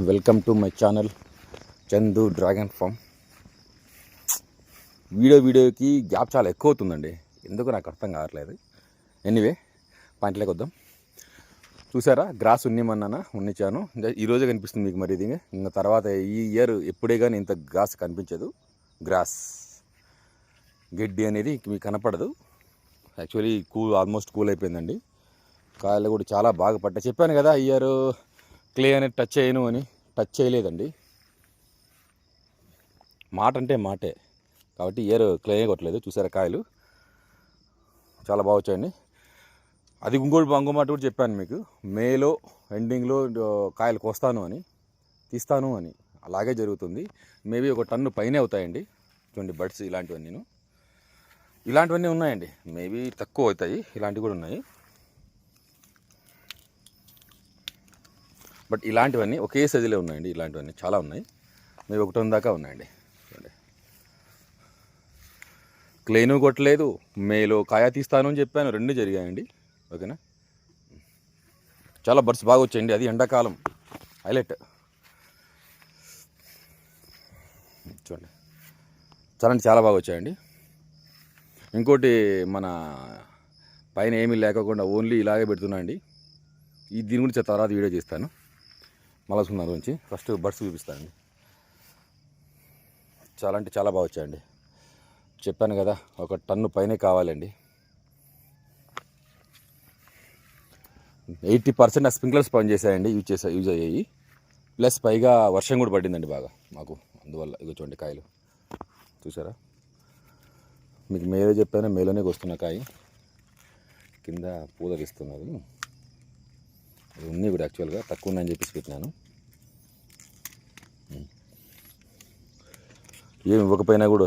Welcome to my channel Chandu dragon farm. వీడియోకి gap చాలా ఎక్కువ అవుతుందండి, ఎందుకు నాకు అర్థం కావట్లేదు. ఎనీవే పాయింట్లోకి వద్దాం. చూసారా, గ్రాస్ ఉన్నిచ్చాను. ఈరోజే కనిపిస్తుంది మీకు. మరి ఇది ఇంకా తర్వాత ఈ ఇయర్ ఎప్పుడే కానీ ఇంత గ్రాస్ కనిపించదు. గ్రాస్ గడ్డి అనేది మీకు కనపడదు. యాక్చువల్లీ ఆల్మోస్ట్ కూల్ అయిపోయిందండి. కాయలు కూడా చాలా బాగా పట్టాయి. చెప్పాను కదా ఈ ఇయర్ క్లే అనేది టచ్ చేయను అని. టచ్ చేయలేదండి. మాట అంటే మాటే కాబట్టి ఇయర్ క్లే కొట్టలేదు. చూసారా, కాయలు చాలా బాగా వచ్చాయండి. అది ఇంకో మాట కూడా చెప్పాను మీకు, మేలో ఎండింగ్లో కాయలు కోస్తాను అని, తీస్తాను అని. అలాగే జరుగుతుంది. మేబీ 1 టన్ను పైనే అవుతాయండి. చూడండి బడ్స్ ఇలాంటివన్నీ ఉన్నాయండి. మేబీ తక్కువ అవుతాయి, ఇలాంటివి కూడా ఉన్నాయి. బట్ ఇలాంటివన్నీ ఒకే సైజులో ఉన్నాయండి. ఇలాంటివన్నీ చాలా ఉన్నాయి. మేబీ 1 టన్ను దాకా ఉన్నాయండి. చూడండి, క్లేను కొట్టలేదు, మేలో కాయ తీస్తాను అని చెప్పాను, 2 జరిగాయండి. ఓకేనా, చాలా బర్డ్స్ బాగా వచ్చాయండి. అది ఎండాకాలం హైలైట్. చూడండి, చాలా బాగా వచ్చాయండి. ఇంకోటి, మన పైన ఏమీ లేకుండా ఓన్లీ ఇలాగే పెడుతున్నా అండి. దీని గురించి తర్వాత వీడియో చేస్తాను. మలసున్న గురించి ఫస్ట్ బర్డ్స్ చూపిస్తానండి. చాలా బాగా వచ్చాయండి. చెప్పాను కదా 1 టన్ను పైనే కావాలండి. 80% ఆ స్ప్రింక్లర్స్ పనిచేసాయండి, యూజ్ అయ్యాయి. ప్లస్ పైగా వర్షం కూడా పడిందండి బాగా మాకు. అందువల్ల ఇగో చూడండి కాయలు చూసారా. మీకు మేలో చెప్పాను, మేలోనే వస్తున్న కాయ కింద పూదగిస్తున్నది. ఉన్నాయి కూడా యాక్చువల్గా తక్కువ ఉన్నాయని చెప్పేసి పెట్టినాను. ఏమి ఇవ్వకపోయినా కూడా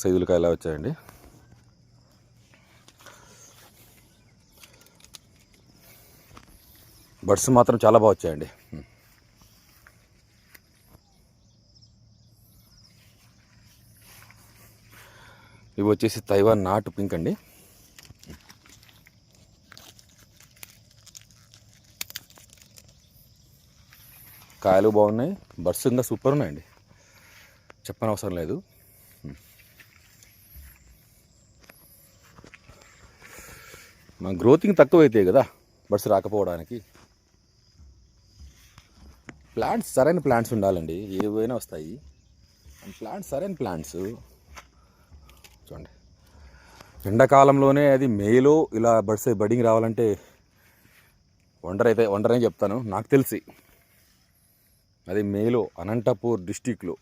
సైజులు కాయలా వచ్చాయండి. బడ్స్ మాత్రం చాలా బాగా వచ్చాయండి. ఇవి వచ్చేసి తైవాన్ నాటు పింక్ అండి. కాయలు బాగున్నాయి, బడ్స్ ఇంకా సూపర్ ఉన్నాయండి, చెప్పనవసరం లేదు. మన గ్రోతింగ్ తక్కువ అవుతాయి కదా బడ్స్ రాకపోవడానికి. ప్లాంట్స్ సరైన ప్లాంట్స్ ఉండాలండి, ఏవైనా వస్తాయి. సరైన ప్లాంట్స్ చూడండి. ఎండాకాలంలోనే అది మేలో ఇలా బడ్స్ బడ్డింగ్ రావాలంటే వండరని చెప్తాను నాకు తెలిసి. అది మేలో అనంతపూర్ డిస్టిక్లో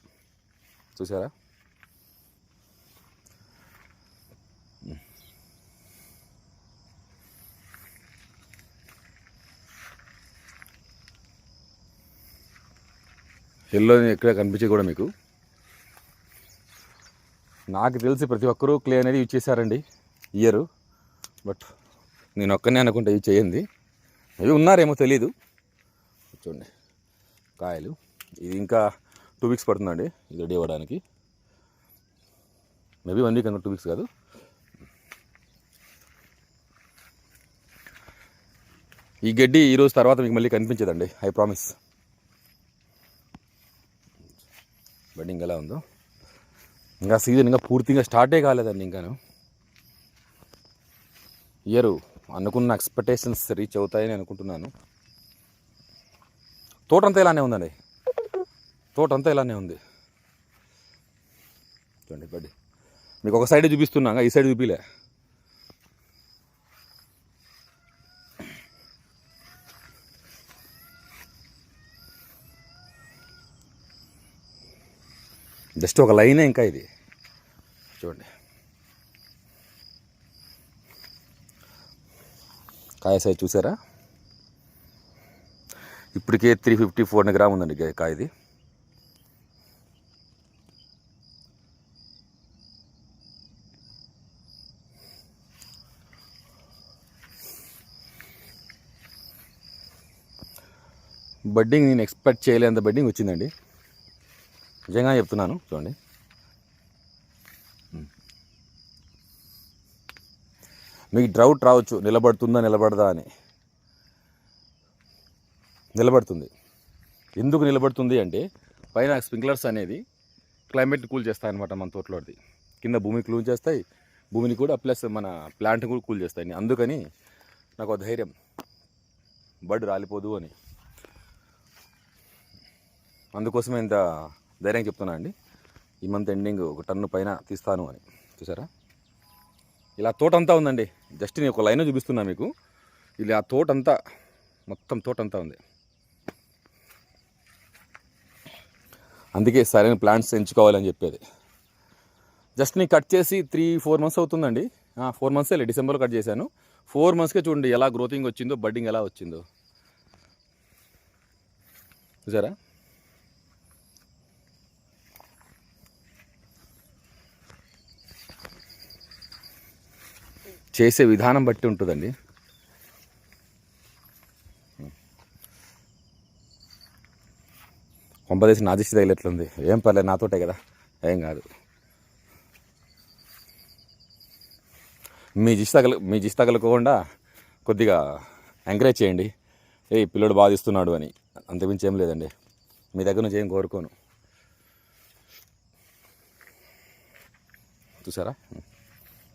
చూసారా. ఎల్లో ఎక్కడ కనిపించే కూడా మీకు. నాకు తెలిసి ప్రతి ఒక్కరూ క్లే అనేది యూజ్ చేశారండి ఇయర్. బట్ నేను ఒక్కనే అనుకుంటా యూజ్ చేయండి. అవి ఉన్నారేమో తెలీదు. చూడండి కాయలు. ఇది ఇంకా 2 వీక్స్ పడుతుందండి ఇది రెడీ అవ్వడానికి. మేబీ 1 వీక్ అనుకో, 2 వీక్స్ కాదు. ఈ గడ్డి ఈరోజు తర్వాత మీకు మళ్ళీ కనిపించదండి, ఐ ప్రామిస్. బడ్డింగ్ ఎలా ఉందో. ఇంకా సీజన్ ఇంకా పూర్తిగా స్టార్టే కాలేదండి. ఇంకాను ఇయర్ అనుకున్న ఎక్స్పెక్టేషన్స్ రీచ్ అవుతాయని అనుకుంటున్నాను. తోటంతా ఇలానే ఉందండి, తోటంతా ఇలానే ఉంది. చూడండి బడ్డి మీకు ఒక సైడ్ చూపిస్తున్నా, ఈ సైడ్ చూపిలే. జస్ట్ ఒక లైనే ఇంకా ఇది. చూడండి కాయ సైజ్ చూసారా. ఇప్పటికే 350-400 గ్రామ్ ఉందండి కాయ. ఇది బడ్డింగ్ నేను ఎక్స్పెక్ట్ చేయలేంత బడ్డింగ్ వచ్చిందండి, నిజంగా చెప్తున్నాను. చూడండి మీకు డౌట్ రావచ్చు నిలబడదా అని. నిలబడుతుంది. ఎందుకు నిలబడుతుంది అంటే పైన స్ప్రింక్లర్స్ అనేది క్లైమేట్ని కూల్ చేస్తాయన్నమాట మన తోటలోది. కింద భూమి కూల్ చేస్తాయి, భూమిని కూడా ప్లస్ మన ప్లాంట్ కూడా కూల్ చేస్తాయి. అందుకని నాకు ఒక ధైర్యం, బడ్ రాలిపోదు అని. అందుకోసమే ఇంత ధైర్యం చెప్తున్నా అండి. ఈ మంత్ ఎండింగ్ 1 టన్ను పైన తీస్తాను అని. చూసారా, ఇలా తోటంతా ఉందండి. జస్ట్ నేను ఒక లైన్ చూపిస్తున్నా మీకు. ఇలా తోటంతా, మొత్తం తోటంతా ఉంది. అందుకే సరైన ప్లాంట్స్ ఎంచుకోవాలని చెప్పేది. జస్ట్ నేను కట్ చేసి 3-4 మంత్స్ అవుతుందండి. 4 మంత్సే, డిసెంబర్లో కట్ చేశాను. 4 మంత్స్కే చూడండి ఎలా గ్రోతింగ్ వచ్చిందో, బడ్డింగ్ ఎలా వచ్చిందో. చూసారా, చేసే విధానం బట్టి ఉంటుందండి. కొంపదేసి నా దిష్టి తగిలేట్లుంది. ఏం పర్లేదు, నాతోటే కదా, ఏం కాదు. మీ దిష్టి తగలకుండా కొద్దిగా ఎంకరేజ్ చేయండి. పిల్లడు బాగా ఇస్తున్నాడు అని. అంతకుమించి ఏం లేదండి. మీ దగ్గర నుంచి ఏం కోరుకోను. చూసారా,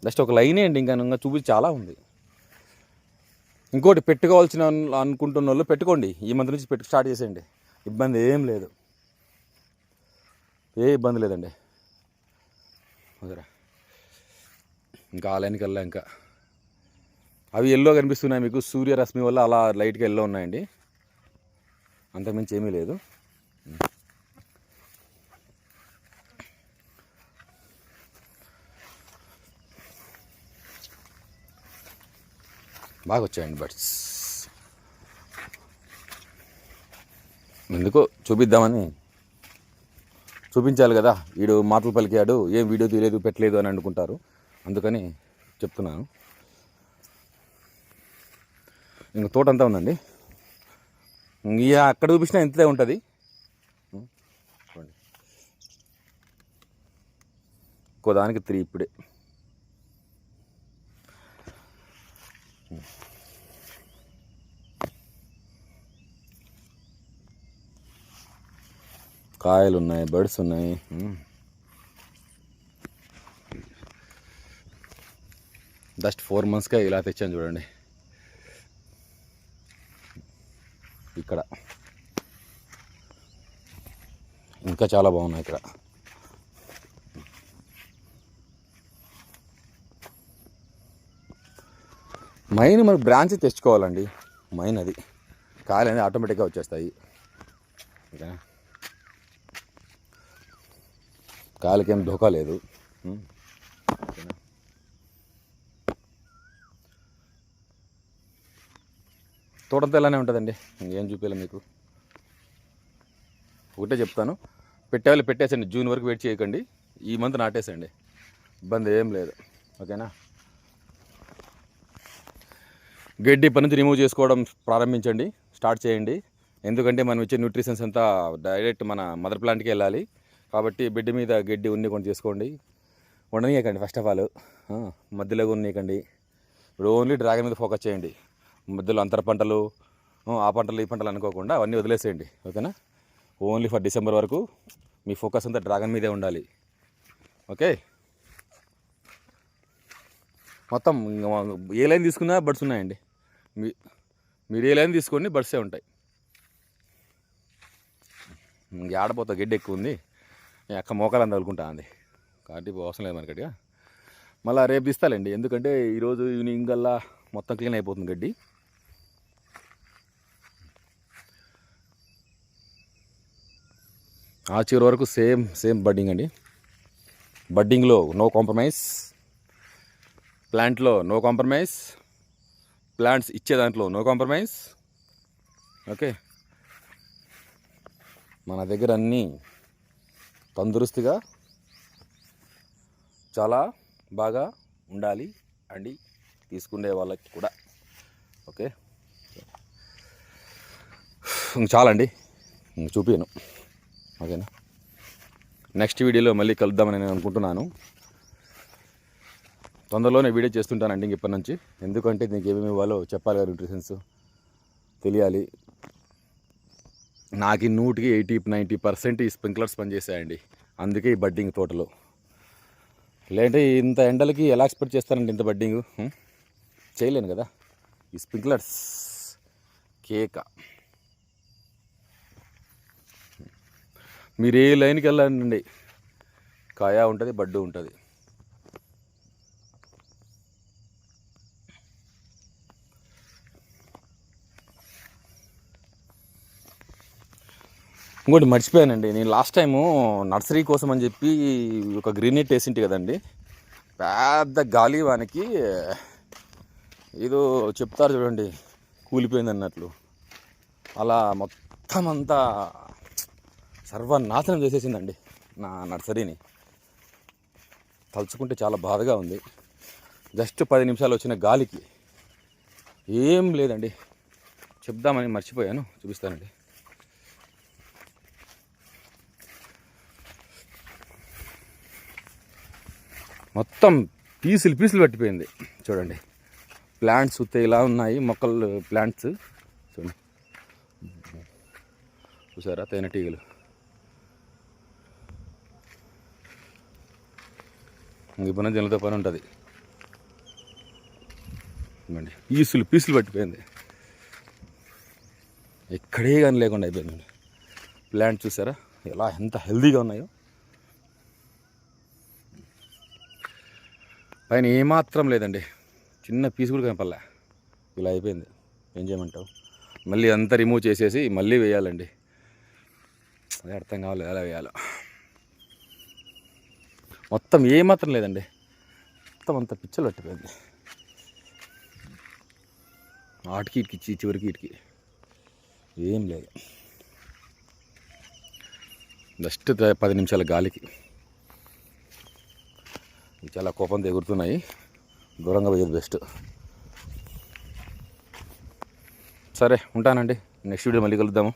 జస్ట్ ఒక లైనే అండి. ఇంకా చూపించి చాలా ఉంది. ఇంకోటి పెట్టుకోవాల్సిన అనుకుంటున్న వాళ్ళు పెట్టుకోండి. ఈ మంత్ నుంచి స్టార్ట్ చేసేయండి. ఇబ్బంది ఏం లేదు, ఏ ఇబ్బంది లేదండి. ఓకేరా, ఇంకా ఆ లైన్కి వెళ్ళా. ఇంకా అవి ఎల్లో కనిపిస్తున్నాయి మీకు, సూర్యరశ్మి వల్ల అలా లైట్గా ఎల్లో ఉన్నాయండి. అంతకుమించి ఏమీ లేదు. బాగా వచ్చాయండి బర్డ్స్. ఎందుకో చూపించాలి కదా. వీడు మాటలు పలికాడు, ఏం వీడియో తీయలేదు పెట్టలేదు అని అనుకుంటారు. అందుకని చెప్తున్నాను. ఇంక తోటంతా ఉందండి. ఇక అక్కడ చూపించినా ఇంతే ఉంటుంది. ఇంకో దానికి 3 ఇప్పుడే. కాయలు ఉన్నాయి, బర్డ్స్ ఉన్నాయి. జస్ట్ 4 మంత్స్కే ఇలా తెచ్చాను చూడండి. ఇక్కడ ఇంకా చాలా బాగున్నాయి. ఇక్కడ మైన్ మనకు బ్రాంచ్ తెచ్చుకోవాలండి. మైన్ అది కాయలు అనేది ఆటోమేటిక్గా వచ్చేస్తాయి. ఓకేనా, కాయలకేం ధోకా లేదు. ఓకేనా, తోటంతా ఇలానే ఉంటుందండి. ఇంకేం చూపించాలి మీకు. ఒకటే చెప్తాను, పెట్టేవాళ్ళు పెట్టేసండి. జూన్ వరకు వెయిట్ చేయకండి. ఈ మంత్ నాటేసండి, ఇబ్బంది ఏం లేదు. ఓకేనా, గడ్డి పని నుంచి రిమూవ్ చేసుకోవడం ప్రారంభించండి, స్టార్ట్ చేయండి. ఎందుకంటే మనం ఇచ్చే న్యూట్రిషన్స్ అంతా డైరెక్ట్ మన మదర్ ప్లాంట్కి వెళ్ళాలి. కాబట్టి బెడ్ మీద గడ్డి కొన్ని చేసుకోండి. ఉండనీయకండి ఫస్ట్ ఆఫ్ ఆల్, మధ్యలో ఉండనీయకండి. ఇప్పుడు ఓన్లీ డ్రాగన్ మీద ఫోకస్ చేయండి. మధ్యలో అంతర పంటలు, ఆ పంటలు ఈ పంటలు అనుకోకుండా అవన్నీ వదిలేసేయండి. ఓకేనా, ఓన్లీ ఫర్ డిసెంబర్ వరకు మీ ఫోకస్ అంతా డ్రాగన్ మీదే ఉండాలి. ఓకే, మొత్తం ఏ లైన్ తీసుకున్నా బర్డ్స్ ఉన్నాయండి. మీరు ఏ లైన్ తీసుకోండి, బర్డ్సే ఉంటాయి. ఆడపోతా గడ్డి ఎక్కువ ఉంది, అక్క మోకాలని తగులుకుంటా అంది కాబట్టి అవసరం లేదు మనకటిగా. మళ్ళీ రేపు తీస్తాలండి, ఎందుకంటే ఈరోజు ఈవినింగ్ కల్లా మొత్తం క్లీన్ అయిపోతుంది గడ్డి. ఆ చివరి వరకు సేమ్ బడ్డింగ్ అండి. బడ్డింగ్లో నో కాంప్రమైజ్, ప్లాంట్లో నో కాంప్రమైజ్, ప్లాంట్స్ ఇచ్చే దాంట్లో నో కాంప్రమైజ్. ఓకే, మన దగ్గర అన్నీ తందరుస్తుగా చాలా బాగా ఉండాలి అండి, తీసుకునే వాళ్ళకి కూడా. ఓకే, చాలండి, చూపిను. ఓకేనా, నెక్స్ట్ వీడియోలో మళ్ళీ కలుద్దామని నేను అనుకుంటున్నాను. తొందరలోనే వీడియో చేస్తుంటానండి ఇప్పటి నుంచి. ఎందుకంటే దీనికి ఏమేమి ఇవ్వాలో చెప్పాలి కదా, న్యూట్రిషన్స్ తెలియాలి. నాకు 100కి 80-90% ఈ స్ప్రింక్లర్స్ పనిచేసాయండి. అందుకే ఈ బడ్డింగ్ తోటలో. లేదంటే ఇంత ఎండలకి ఎలా ఎక్స్పెక్ట్ చేస్తారండి ఇంత బడ్డింగ్? చేయలేను కదా. ఈ స్ప్రింక్లర్స్ కేక. మీరు ఏ లైన్కి వెళ్ళండి, కాయ ఉంటుంది, బడ్డు ఉంటుంది. ఇంకోటి మర్చిపోయానండి, నేను లాస్ట్ టైము నర్సరీ కోసం అని చెప్పి ఒక గ్రీన్ నెట్ వేసింటి కదండి. పెద్ద గాలి వానికి ఏదో చెప్తారు చూడండి, కూలిపోయింది అన్నట్లు. అలా మొత్తం అంతా సర్వనాశనం చేసేసిందండి నా నర్సరీని. తలుచుకుంటే చాలా బాధగా ఉంది. జస్ట్ 10 నిమిషాలు వచ్చిన గాలికి ఏం లేదండి. చెప్దామని మర్చిపోయాను, చూపిస్తానండి. మొత్తం పీసులు పట్టిపోయింది చూడండి. ప్లాంట్స్ ఇలా ఉన్నాయి, మొక్కలు ప్లాంట్స్ చూడండి. చూసారా తేనెటీగలు. ఇప్పుడు జనలతో పని ఉంటుంది. పీసులు పట్టిపోయింది. ఎక్కడే కానీ లేకుండా అయిపోయిందండి. ప్లాంట్ చూసారా ఎంత హెల్దీగా ఉన్నాయో. పైన ఏమాత్రం లేదండి, చిన్న పీస్ కూడా కనపడలే. ఇలా అయిపోయింది. ఏం చేయమంటావు? మళ్ళీ అంతా రిమూవ్ చేసేసి మళ్ళీ వేయాలండి. అదే అర్థం కావాలి ఎలా వేయాలో. మొత్తం ఏమాత్రం లేదండి, మొత్తం అంత పిచ్చలు పట్టిపోయింది. ఆటికి ఇటుకి చివరికి ఇటుకి ఏం లేదు. జస్ట్ 10 నిమిషాల గాలికి చాలా కోపంతో ఎగురుతున్నాయి. దూరంగా పోయేది బెస్ట్. సరే ఉంటానండి, నెక్స్ట్ వీడియో మళ్ళీ కలుద్దాము.